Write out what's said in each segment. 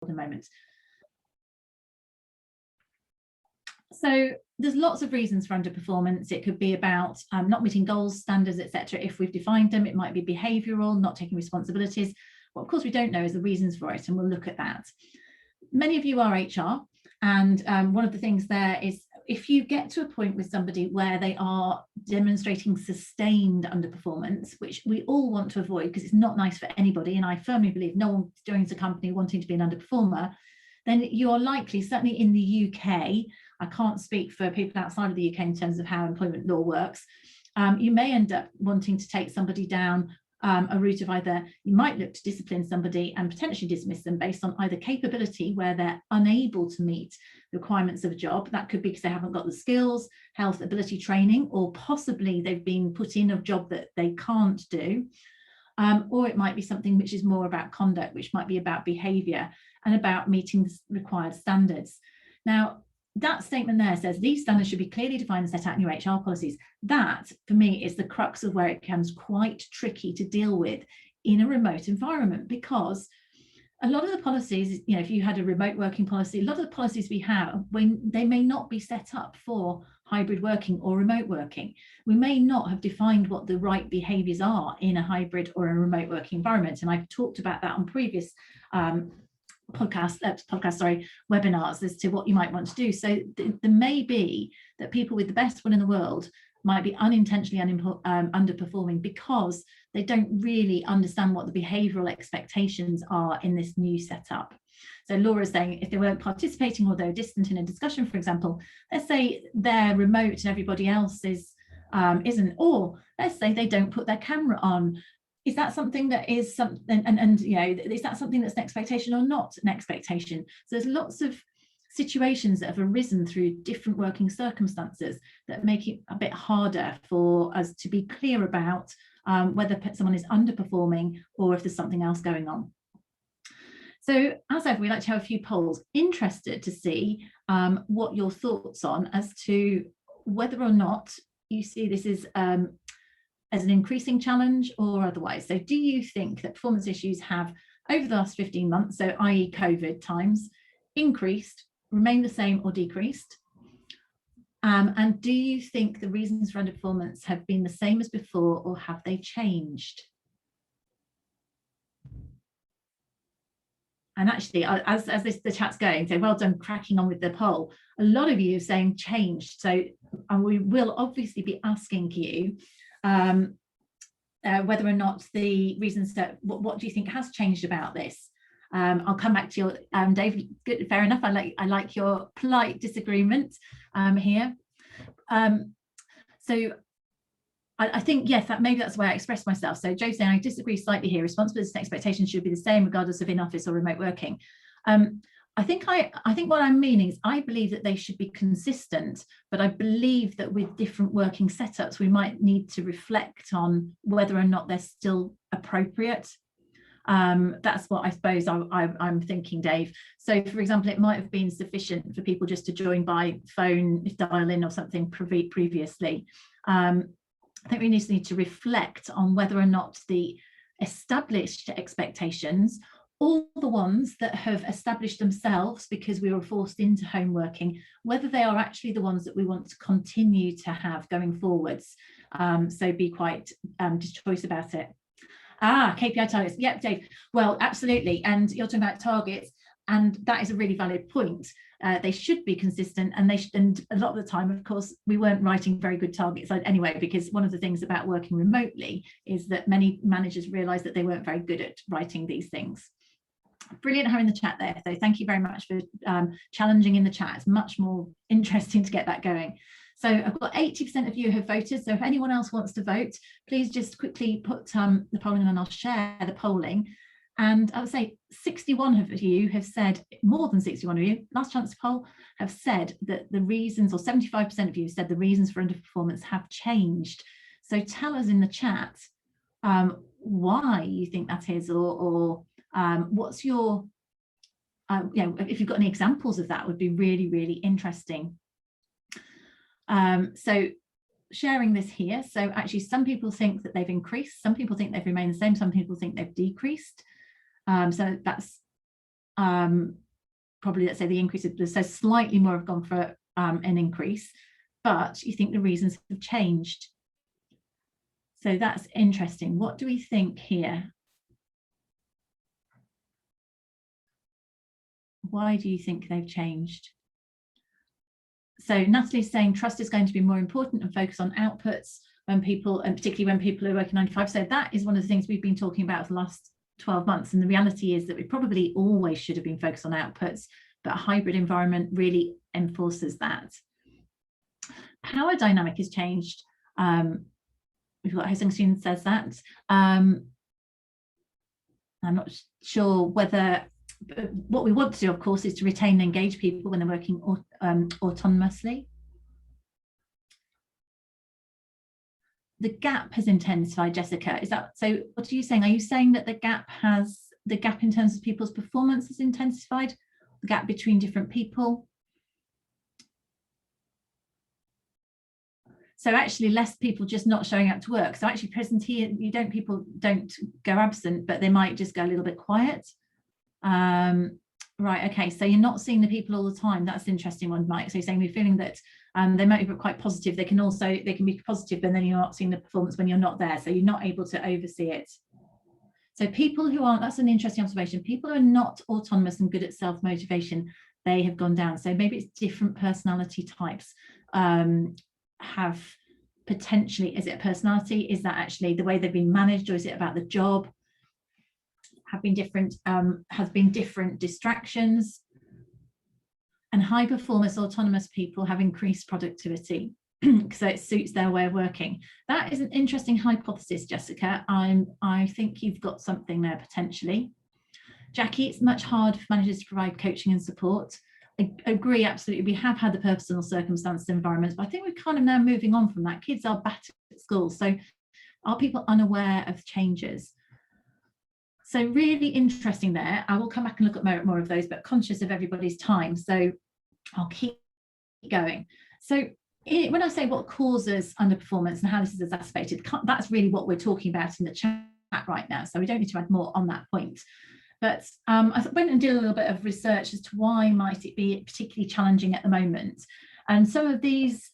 in a moment. So there's lots of reasons for underperformance. It could be about not meeting goals, standards, etc. If we've defined them, it might be behavioural, not taking responsibilities. What of course we don't know is the reasons for it, and we'll look at that. Many of you are HR, and one of the things there is if you get to a point with somebody where they are demonstrating sustained underperformance, which we all want to avoid because it's not nice for anybody, and I firmly believe no one joins a company wanting to be an underperformer, then you are likely, certainly in the UK, I can't speak for people outside of the UK in terms of how employment law works, you may end up wanting to take somebody down a route of either you might look to discipline somebody and potentially dismiss them based on either capability, where they're unable to meet the requirements of a job. That could be because they haven't got the skills, health, ability, training, or possibly they've been put in a job that they can't do. Or it might be something which is more about conduct, which might be about behaviour and about meeting the required standards. Now, that statement there says these standards should be clearly defined and set out in your HR policies. That, for me, is the crux of where it becomes quite tricky to deal with in a remote environment, because a lot of the policies, you know, if you had a remote working policy, a lot of the policies we have, when they may not be set up for hybrid working or remote working. We may not have defined what the right behaviours are in a hybrid or a remote working environment. And I've talked about that on previous webinars as to what you might want to do. So there may be that people with the best will in the world might be unintentionally underperforming because they don't really understand what the behavioural expectations are in this new setup. So Laura's saying if they weren't participating or they're distant in a discussion, for example, let's say they're remote and everybody else isn't, or let's say they don't put their camera on. Is that something that is something, and you know, is that something that's an expectation or not an expectation? So there's lots of situations that have arisen through different working circumstances that make it a bit harder for us to be clear about whether someone is underperforming or if there's something else going on. So as ever, we like to have a few polls. Interested to see what your thoughts on as to whether or not you see this is as an increasing challenge or otherwise. So do you think that performance issues have, over the last 15 months, so i.e. COVID times, increased, remained the same or decreased? And do you think the reasons for underperformance have been the same as before or have they changed? And actually, as the chat's going, so well done cracking on with the poll. A lot of you are saying changed. So we will obviously be asking you whether or not the reasons that what do you think has changed about this? I'll come back to your Dave. Good, fair enough. I like your polite disagreement here. So I think yes, maybe that's the way I express myself. So Joe's saying I disagree slightly here. Responsibilities and expectations should be the same regardless of in-office or remote working. I think what I'm meaning is I believe that they should be consistent, but I believe that with different working setups, we might need to reflect on whether or not they're still appropriate. That's what I suppose I'm thinking, Dave. So, for example, it might have been sufficient for people just to join by phone, dial in or something previously. I think we need to reflect on whether or not the established expectations, all the ones that have established themselves because we were forced into home working, whether they are actually the ones that we want to continue to have going forwards. So be quite choice about it. KPI targets. Yep, Dave. Well, absolutely. And you're talking about targets, and that is a really valid point. They should be consistent, and and a lot of the time, of course, we weren't writing very good targets anyway, because one of the things about working remotely is that many managers realized that they weren't very good at writing these things. Brilliant having the chat there. So thank you very much for challenging in the chat. It's much more interesting to get that going. So I've got 80% of you have voted. So if anyone else wants to vote, please just quickly put the polling on and I'll share the polling. And I would say 61 of you have said, more than 61 of you, last chance to poll, have said that the reasons, or 75% of you said the reasons for underperformance have changed. So tell us in the chat why you think that is, or what's your, if you've got any examples of that would be really, really interesting. So sharing this here. So actually some people think that they've increased, some people think they've remained the same, some people think they've decreased. So that's probably, let's say the increase, so slightly more have gone for an increase, but you think the reasons have changed. So that's interesting. What do we think here? Why do you think they've changed? So Natalie's saying trust is going to be more important and focus on outputs when people, and particularly when people are working 9 to 5. So that is one of the things we've been talking about for the last 12 months. And the reality is that we probably always should have been focused on outputs, but a hybrid environment really enforces that. Power dynamic has changed. We've got Hosung student says that. I'm not sure whether, but what we want to do, of course, is to retain and engage people when they're working autonomously. The gap has intensified, Jessica. Is that so? What are you saying? Are you saying that the gap in terms of people's performance has intensified? The gap between different people? So actually less people just not showing up to work. So actually presenteeism, people don't go absent, but they might just go a little bit quiet. Right, okay, so you're not seeing the people all the time. That's an interesting one, Mike. So you're saying we're feeling that they might be quite positive. They can be positive, but then you're not seeing the performance when you're not there. So you're not able to oversee it. So people who aren't, that's an interesting observation. People who are not autonomous and good at self-motivation, they have gone down. So maybe it's different personality types have potentially, is it a personality? Is that actually the way they've been managed, or is it about the job? Have been different, has been different distractions. And high performance autonomous people have increased productivity, so it suits their way of working. That is an interesting hypothesis, Jessica. I think you've got something there potentially. Jackie, it's much harder for managers to provide coaching and support. I agree, absolutely. We have had the personal circumstances environments, but I think we're kind of now moving on from that. Kids are back at school, so are people unaware of changes? So really interesting there. I will come back and look at more of those, but conscious of everybody's time, so I'll keep going. So when I say what causes underperformance and how this is exacerbated, that's really what we're talking about in the chat right now, so we don't need to add more on that point. But I went and did a little bit of research as to why might it be particularly challenging at the moment. And some of these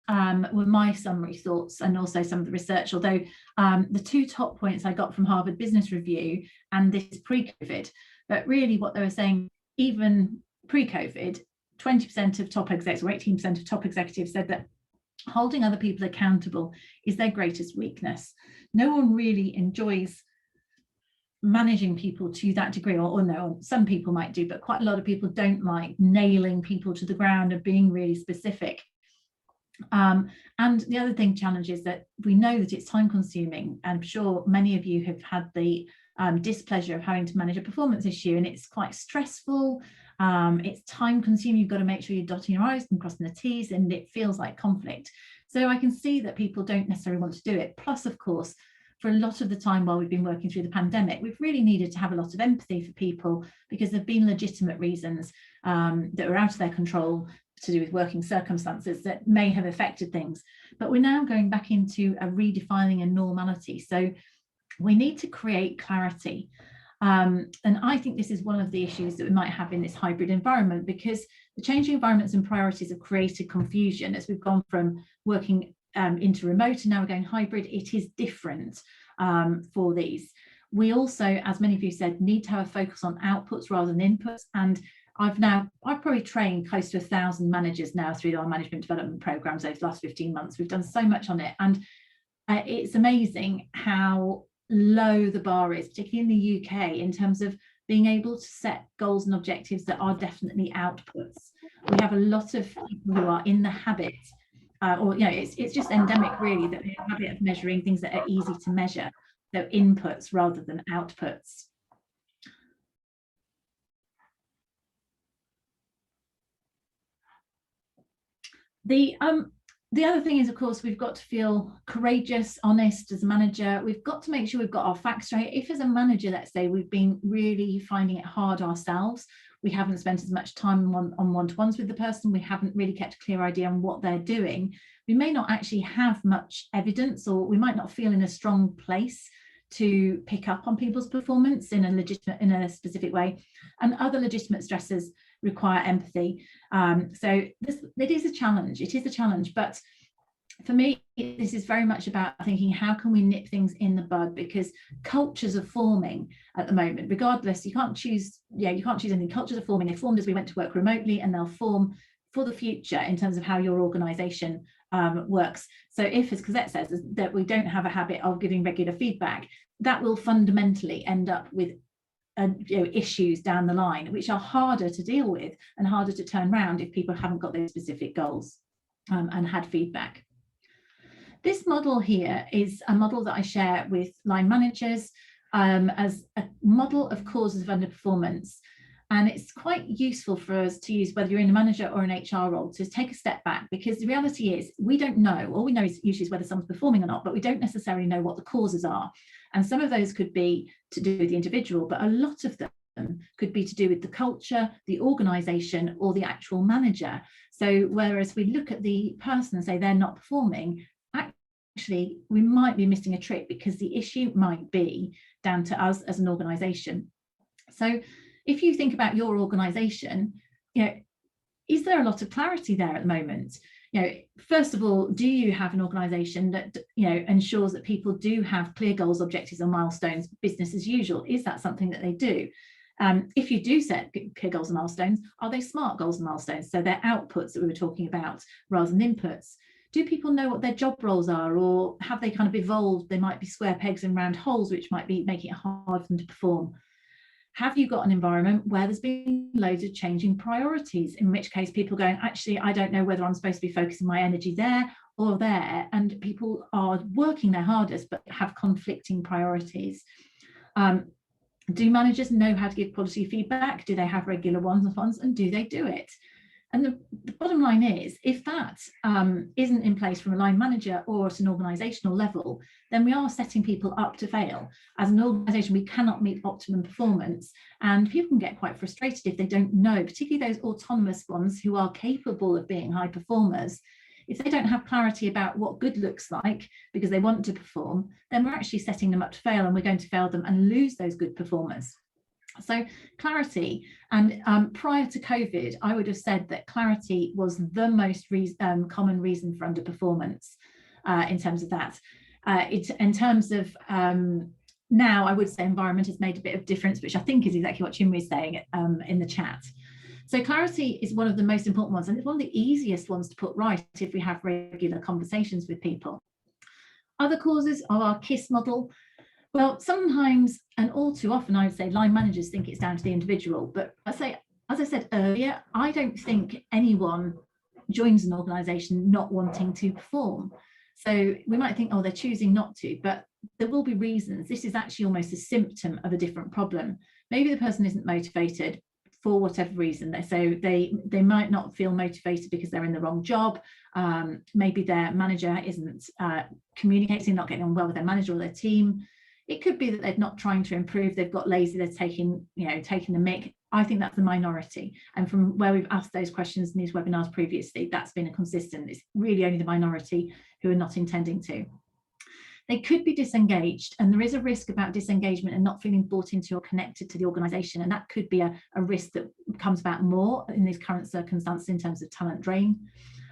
were my summary thoughts and also some of the research, although the 2 top points I got from Harvard Business Review and this pre-COVID. But really what they were saying, even pre-COVID, 20% of top execs or 18% of top executives said that holding other people accountable is their greatest weakness. No one really enjoys managing people to that degree, or no, some people might do, but quite a lot of people don't like nailing people to the ground and being really specific. And the other thing challenge is that we know that it's time consuming. I'm sure many of you have had the displeasure of having to manage a performance issue, and it's quite stressful. It's time consuming. You've got to make sure you're dotting your I's and crossing the T's, and it feels like conflict. So I can see that people don't necessarily want to do it. Plus, of course, for a lot of the time while we've been working through the pandemic, we've really needed to have a lot of empathy for people because there have been legitimate reasons that were out of their control to do with working circumstances that may have affected things. But we're now going back into a redefining a normality. So we need to create clarity. And I think this is one of the issues that we might have in this hybrid environment, because the changing environments and priorities have created confusion as we've gone from working into remote and now we're going hybrid. It is different for these. We also, as many of you said, need to have a focus on outputs rather than inputs. And I've probably trained close to 1,000 managers now through our management development programs over the last 15 months. We've done so much on it, and it's amazing how low the bar is, particularly in the UK, in terms of being able to set goals and objectives that are definitely outputs. We have a lot of people who are in the habit, or it's just endemic really, that they're in the habit of measuring things that are easy to measure, so inputs rather than outputs. The other thing is, of course, we've got to feel courageous, honest as a manager. We've got to make sure we've got our facts straight. If as a manager, let's say, we've been really finding it hard ourselves, we haven't spent as much time on one-to-ones with the person, we haven't really kept a clear idea on what they're doing, we may not actually have much evidence, or we might not feel in a strong place to pick up on people's performance in a specific way, and other legitimate stressors require empathy. So it is a challenge. It is a challenge, but for me, this is very much about thinking, how can we nip things in the bud? Because cultures are forming at the moment, regardless. You can't choose anything. Cultures are forming. They formed as we went to work remotely, and they'll form for the future in terms of how your organization works. So if, as Cosette says, that we don't have a habit of giving regular feedback, that will fundamentally end up with issues down the line, which are harder to deal with and harder to turn around if people haven't got those specific goals and had feedback. This model here is a model that I share with line managers as a model of causes of underperformance. And it's quite useful for us to use, whether you're in a manager or an HR role, to take a step back, because the reality is we don't know. All we know is usually whether someone's performing or not, but we don't necessarily know what the causes are. And some of those could be to do with the individual, but a lot of them could be to do with the culture, the organization, or the actual manager. So whereas we look at the person and say they're not performing, actually we might be missing a trick, because the issue might be down to us as an organization. So if you think about your organization, is there a lot of clarity there at the moment? First of all, do you have an organization that ensures that people do have clear goals, objectives, and milestones, business as usual? Is that something that they do? If you do set clear goals and milestones, are they smart goals and milestones? So they're outputs that we were talking about rather than inputs. Do people know what their job roles are, or have they kind of evolved? They might be square pegs and round holes, which might be making it hard for them to perform. Have you got an environment where there's been loads of changing priorities, in which case people going, actually, I don't know whether I'm supposed to be focusing my energy there or there, and people are working their hardest but have conflicting priorities. Do managers know how to give quality feedback? Do they have regular one-on-ones, and do they do it? And the bottom line is, if that isn't in place from a line manager or at an organisational level, then we are setting people up to fail. As an organisation, we cannot meet optimum performance, and people can get quite frustrated if they don't know, particularly those autonomous ones who are capable of being high performers. If they don't have clarity about what good looks like because they want to perform, then we're actually setting them up to fail, and we're going to fail them and lose those good performers. So clarity, and prior to COVID, I would have said that clarity was the most common reason for underperformance in terms of that. In terms of now, I would say environment has made a bit of difference, which I think is exactly what Chinwe is saying in the chat. So clarity is one of the most important ones, and it's one of the easiest ones to put right if we have regular conversations with people. Other causes of our KISS model. Well, sometimes, and all too often, I would say line managers think it's down to the individual. But as I said earlier, I don't think anyone joins an organisation not wanting to perform. So we might think, oh, they're choosing not to, but there will be reasons. This is actually almost a symptom of a different problem. Maybe the person isn't motivated for whatever reason. So they might not feel motivated because they're in the wrong job. Maybe their manager isn't communicating, not getting on well with their manager or their team. It could be that they're not trying to improve, they've got lazy, they're taking the mick. I think that's the minority. And from where we've asked those questions in these webinars previously, that's been a consistent. It's really only the minority who are not intending to. They could be disengaged, and there is a risk about disengagement and not feeling brought into or connected to the organisation. And that could be a risk that comes about more in these current circumstances in terms of talent drain.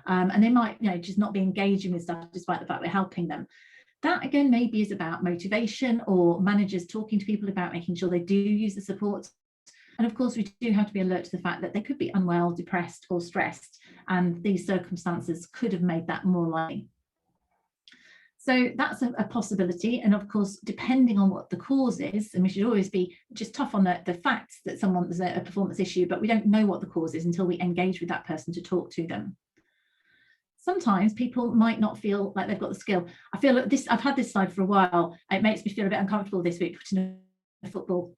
And they might just not be engaging with stuff despite the fact we're helping them. That again maybe is about motivation, or managers talking to people about making sure they do use the support. And of course, we do have to be alert to the fact that they could be unwell, depressed, or stressed, and these circumstances could have made that more likely. So that's a possibility. And of course, depending on what the cause is, and we should always be just tough on the facts that there's a performance issue, but we don't know what the cause is until we engage with that person to talk to them. Sometimes people might not feel like they've got the skill. I feel like I've had this slide for a while. It makes me feel a bit uncomfortable this week putting a football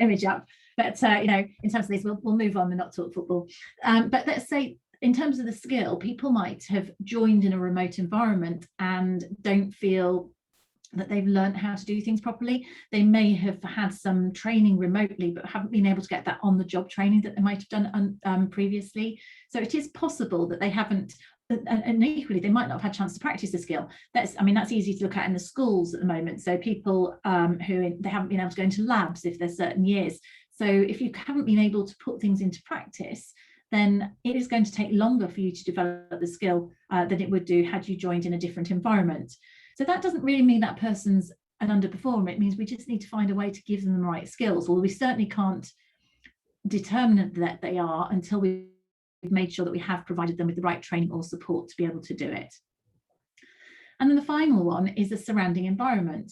image up. But in terms of this, we'll move on and not talk football. But let's say in terms of the skill, people might have joined in a remote environment and don't feel that they've learned how to do things properly. They may have had some training remotely, but haven't been able to get that on-the-job training that they might have done previously. So it is possible that they haven't and equally, they might not have had a chance to practice the skill. That's easy to look at in the schools at the moment. So people who they haven't been able to go into labs if there's certain years. So if you haven't been able to put things into practice, then it is going to take longer for you to develop the skill than it would do had you joined in a different environment. So that doesn't really mean that person's an underperformer. It means we just need to find a way to give them the right skills. Well, we certainly can't determine that they are until we've made sure that we have provided them with the right training or support to be able to do it. And then the final one is the surrounding environment.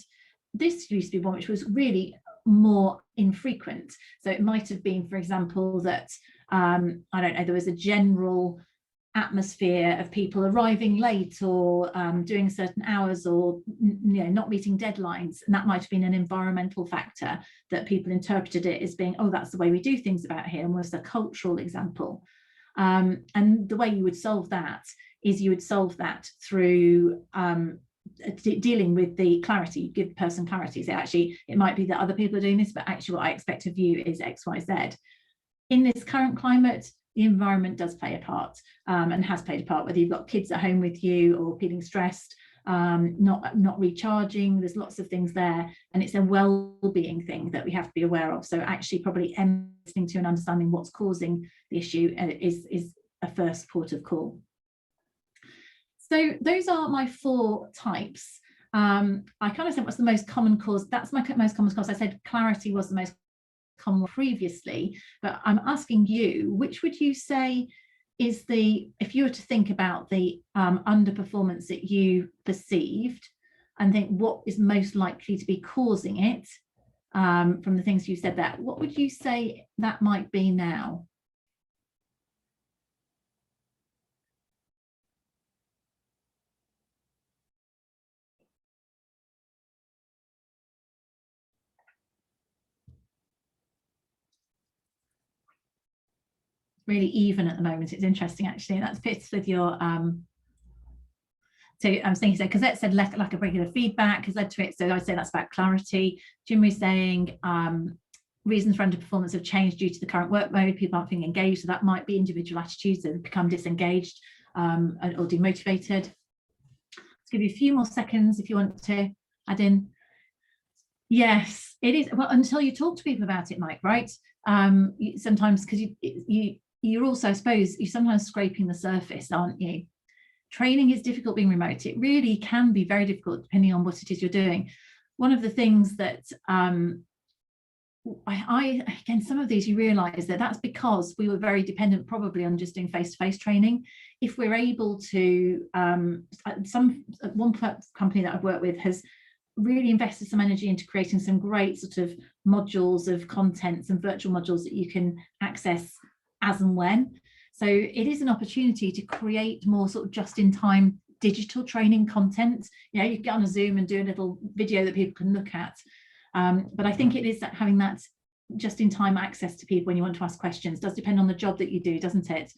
This used to be one which was really more infrequent. So it might have been, for example, that I don't know, there was a general atmosphere of people arriving late or doing certain hours or not meeting deadlines, and that might have been an environmental factor that people interpreted it as being, oh, that's the way we do things about here, and was a cultural example. And the way you would solve that is you would solve that through dealing with the clarity. You give the person clarity. So actually it might be that other people are doing this, but actually what I expect of you is X, Y, Z. In this current climate, the environment does play a part, and has played a part, whether you've got kids at home with you or feeling stressed, not recharging. There's lots of things there, and it's a well-being thing that we have to be aware of. So actually probably listening to and understanding what's causing the issue is a first port of call. So those are my 4 types. I kind of said what's the most common cause. That's my most common cause. I said clarity was the most common previously, but I'm asking you, which would you say is if you were to think about the underperformance that you perceived and think what is most likely to be causing it, from the things you said, that what would you say that might be now? Really even at the moment. It's interesting, actually. That fits with your so I'm thinking, so Cosette said lack of regular feedback has led to it, so I'd say that's about clarity. Jim was saying reasons for underperformance have changed due to the current workload. People aren't feeling engaged, so that might be individual attitudes that have become disengaged or demotivated. Let's give you a few more seconds if you want to add in. Yes, it is. Well, until you talk to people about it, Mike, right? Sometimes, because you're also, I suppose, you're sometimes scraping the surface, aren't you? Training is difficult being remote. It really can be very difficult depending on what it is you're doing. One of the things that again, some of these you realize that that's because we were very dependent probably on just doing face-to-face training. If we're able to, one company that I've worked with has really invested some energy into creating some great sort of modules of content, some virtual modules that you can access as and when. So it is an opportunity to create more sort of just-in-time digital training content. You can get on a Zoom and do a little video that people can look at. But I think it is that having that just-in-time access to people when you want to ask questions. It does depend on the job that you do, doesn't it?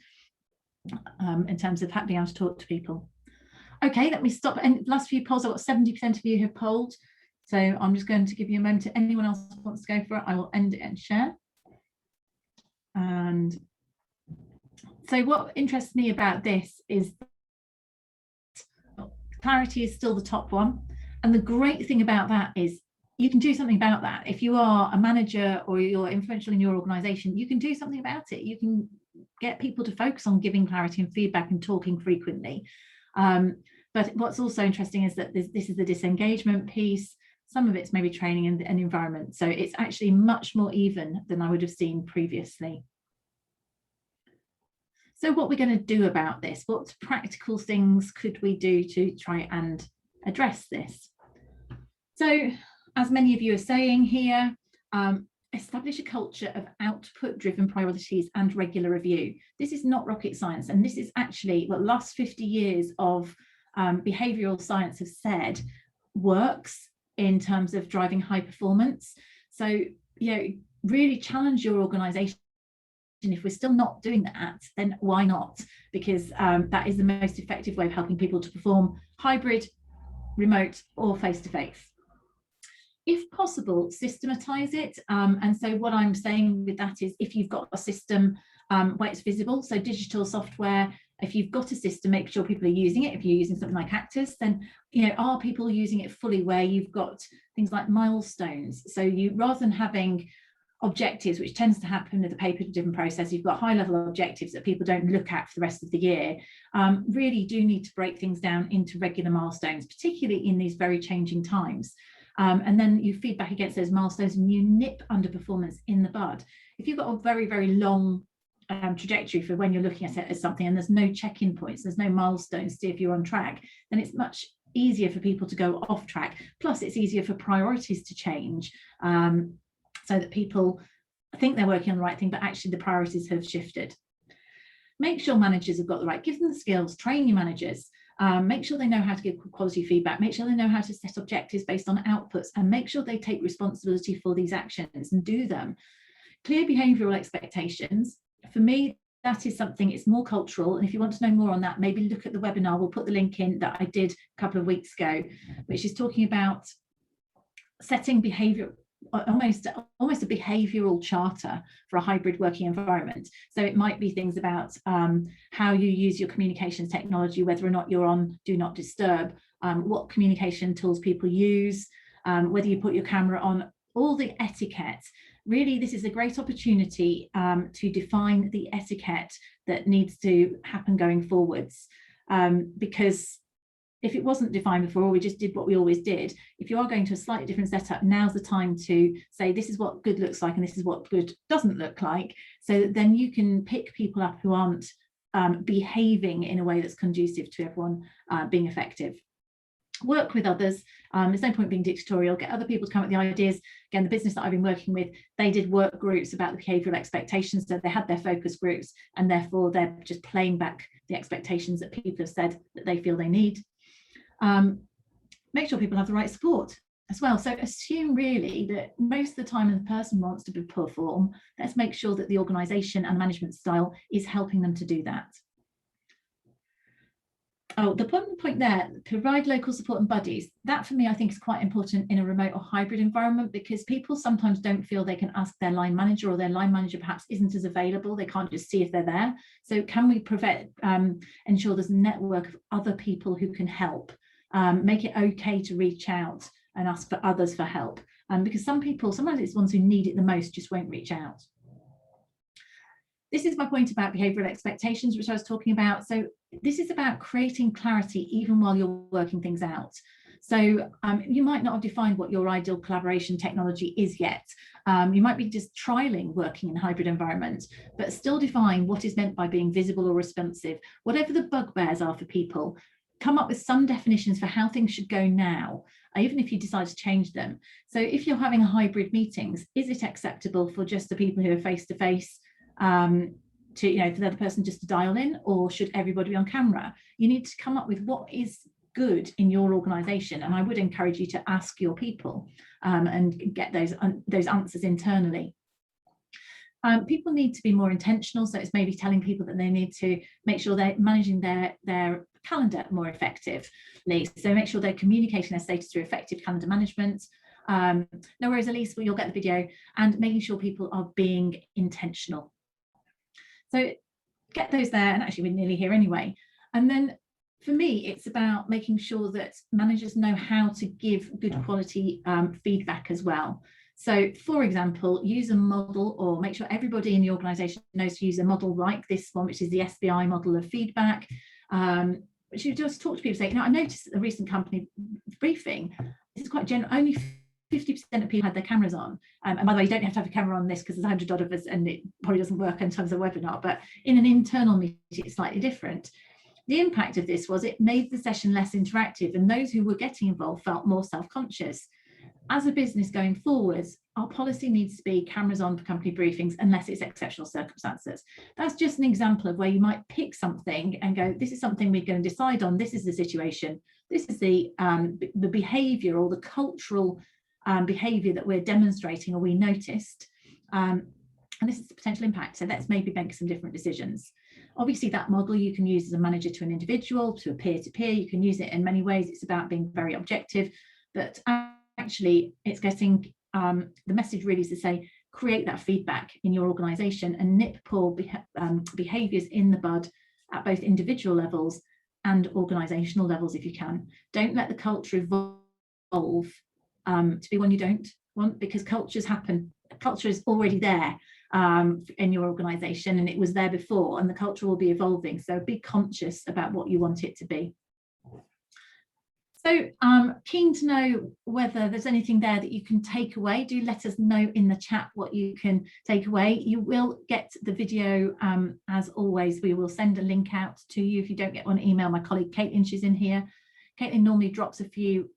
In terms of being able to talk to people. Okay, let me stop. And last few polls, I've got 70% of you have polled. So I'm just going to give you a moment. If anyone else wants to go for it, I will end it and share. And so what interests me about this is clarity is still the top one. And the great thing about that is you can do something about that. If you are a manager or you're influential in your organization, you can do something about it. You can get people to focus on giving clarity and feedback and talking frequently. But what's also interesting is that this is the disengagement piece. Some of it's maybe training and environment. So it's actually much more even than I would have seen previously. So what we're going to do about this, what practical things could we do to try and address this? So as many of you are saying here, establish a culture of output-driven priorities and regular review. This is not rocket science, and this is actually what the last 50 years of behavioral science have said works in terms of driving high performance. So, really challenge your organization. If we're still not doing that, then why not? Because that is the most effective way of helping people to perform hybrid, remote, or face-to-face. If possible, systematize it. And so what I'm saying with that is if you've got a system where it's visible, so digital software, If you've got a system, make sure people are using it. If you're using something like Actus, then, are people using it fully, where you've got things like milestones? So you, rather than having objectives, which tends to happen with a paper-driven process, you've got high-level objectives that people don't look at for the rest of the year. Really do need to break things down into regular milestones, particularly in these very changing times. And then you feed back against those milestones and you nip underperformance in the bud. If you've got a very, very long trajectory for when you're looking at it as something, and there's no check-in points, there's no milestones to see if you're on track, then it's much easier for people to go off track. Plus, it's easier for priorities to change, so that people think they're working on the right thing, but actually the priorities have shifted. Make sure managers have got the right, give them the skills, train your managers, make sure they know how to give quality feedback, make sure they know how to set objectives based on outputs, and make sure they take responsibility for these actions and do them. Clear behavioural expectations. For me, that is something, it's more cultural. And if you want to know more on that, maybe look at the webinar. We'll put the link in that I did a couple of weeks ago, which is talking about setting behaviour, almost a behavioural charter for a hybrid working environment. So it might be things about how you use your communications technology, whether or not you're on Do Not Disturb, what communication tools people use, whether you put your camera on, all the etiquette. Really, this is a great opportunity to define the etiquette that needs to happen going forwards, because if it wasn't defined before, or we just did what we always did, if you are going to a slightly different setup, now's the time to say, this is what good looks like and this is what good doesn't look like, so that then you can pick people up who aren't behaving in a way that's conducive to everyone being effective. Work with others. There's no point being dictatorial. Get other people to come up with the ideas. Again, the business that I've been working with, they did work groups about the behavioural expectations. So they had their focus groups, and therefore they're just playing back the expectations that people have said that they feel they need. Make sure people have the right support as well. So assume really that most of the time when the person wants to perform, let's make sure that the organisation and management style is helping them to do that. Oh, the point there, provide local support and buddies. That for me, I think is quite important in a remote or hybrid environment, because people sometimes don't feel they can ask their line manager, or their line manager perhaps isn't as available. They can't just see if they're there. So can we ensure there's a network of other people who can help? Make it okay to reach out and ask for others for help. Because some people, sometimes it's the ones who need it the most, just won't reach out. This is my point about behavioural expectations, which I was talking about. So this is about creating clarity even while you're working things out. So you might not have defined what your ideal collaboration technology is yet. You might be just trialing working in hybrid environments, but still define what is meant by being visible or responsive. Whatever the bugbears are for people, come up with some definitions for how things should go now, even if you decide to change them. So if you're having hybrid meetings, is it acceptable for just the people who are face-to-face for the other person just to dial in, or should everybody be on camera? You need to come up with what is good in your organisation, and I would encourage you to ask your people and get those answers internally. People need to be more intentional, so it's maybe telling people that they need to make sure they're managing their calendar more effectively. So make sure they're communicating their status through effective calendar management. No worries, Elise, you'll get the video, and making sure people are being intentional. So get those there, and actually we're nearly here anyway. And then for me, it's about making sure that managers know how to give good quality feedback as well. So for example, use a model, or make sure everybody in the organisation knows to use a model like this one, which is the SBI model of feedback. Which you just talk to people, say, I noticed at the recent company briefing, this is quite general, only 50% of people had their cameras on. And by the way, you don't have to have a camera on this because there's 100 odd of us and it probably doesn't work in terms of webinar, but in an internal meeting, it's slightly different. The impact of this was it made the session less interactive, and those who were getting involved felt more self-conscious. As a business going forwards, our policy needs to be cameras on for company briefings unless it's exceptional circumstances. That's just an example of where you might pick something and go, this is something we're going to decide on, this is the situation, this is the behaviour or the cultural behaviour that we're demonstrating or we noticed, and this is the potential impact. So let's maybe make some different decisions. Obviously that model you can use as a manager to an individual, to a peer-to-peer, you can use it in many ways. It's about being very objective, but actually it's getting the message really is to say, create that feedback in your organisation and nip poor behaviours in the bud at both individual levels and organisational levels if you can. Don't let the culture evolve to be one you don't want, because cultures happen. Culture is already there in your organisation, and it was there before, and the culture will be evolving. So be conscious about what you want it to be. So keen to know whether there's anything there that you can take away. Do let us know in the chat what you can take away. You will get the video, as always. We will send a link out to you. If you don't get one, email my colleague Caitlin, she's in here. Caitlin normally drops a few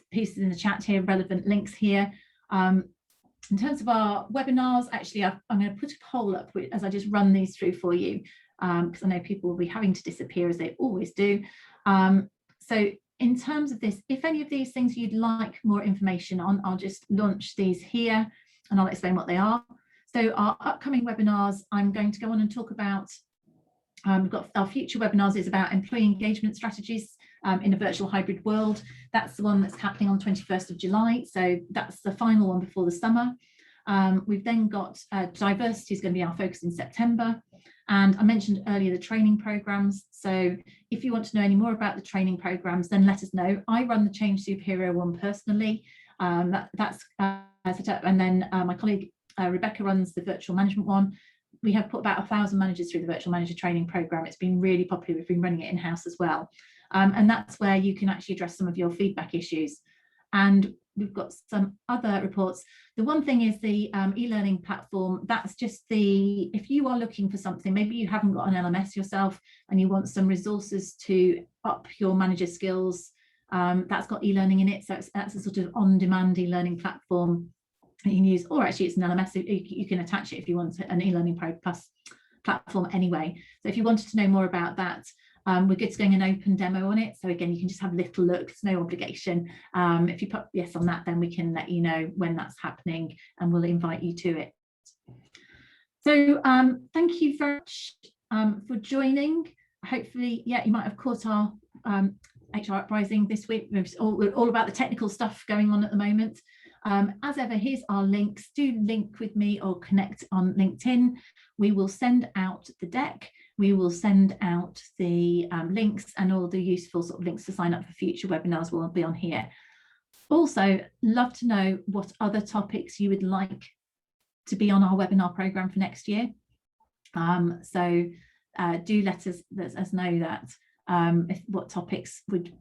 pieces in the chat here, relevant links here. In terms of our webinars, actually, I'm going to put a poll up as I just run these through for you, because I know people will be having to disappear as they always do. So in terms of this, if any of these things you'd like more information on, I'll just launch these here and I'll explain what they are. So our upcoming webinars, I'm going to go on and talk about, we've got our future webinars is about employee engagement strategies in a virtual hybrid world. That's the one that's happening on 21st of July. So that's the final one before the summer. We've then got diversity is going to be our focus in September. And I mentioned earlier the training programs. So if you want to know any more about the training programs, then let us know. I run the Change Superhero one personally. That's set up. And then my colleague Rebecca runs the virtual management one. We have put about 1,000 managers through the virtual manager training program. It's been really popular. We've been running it in-house as well. And that's where you can actually address some of your feedback issues. And we've got some other reports. The one thing is the e-learning platform. That's just if you are looking for something, maybe you haven't got an LMS yourself and you want some resources to up your manager skills, that's got e-learning in it. So that's a sort of on-demand e-learning platform that you can use, or actually it's an LMS. You can attach it if you want an e-learning plus platform anyway. So if you wanted to know more about that, we're good to going an open demo on it. So again, you can just have a little look. It's no obligation. If you put yes on that, then we can let you know when that's happening and we'll invite you to it. So thank you very much for joining. Hopefully, yeah, you might have caught our HR Uprising this week. It's all about the technical stuff going on at the moment. As ever, here's our links. Do link with me or connect on LinkedIn. We will send out the deck. We will send out the links, and all the useful sort of links to sign up for future webinars will be on here. Also, love to know what other topics you would like to be on our webinar program for next year. So do let us know that what topics would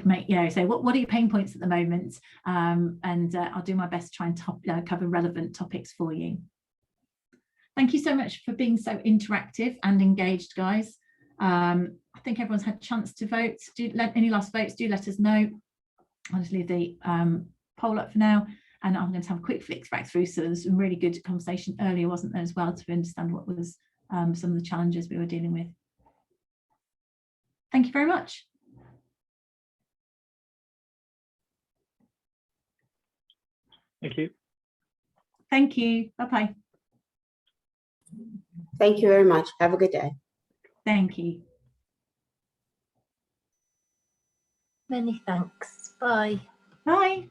make, so what are your pain points at the moment, and I'll do my best to try and cover relevant topics for you. Thank you so much for being so interactive and engaged, guys. I think everyone's had a chance to vote. Any last votes, do let us know. I'll just leave the poll up for now, and I'm going to have a quick flick back through. So there's some really good conversation earlier, wasn't there, as well, to understand what was some of the challenges we were dealing with. Thank you very much. Thank you. Thank you. Bye-bye. Thank you very much. Have a good day. Thank you. Many thanks. Bye. Bye.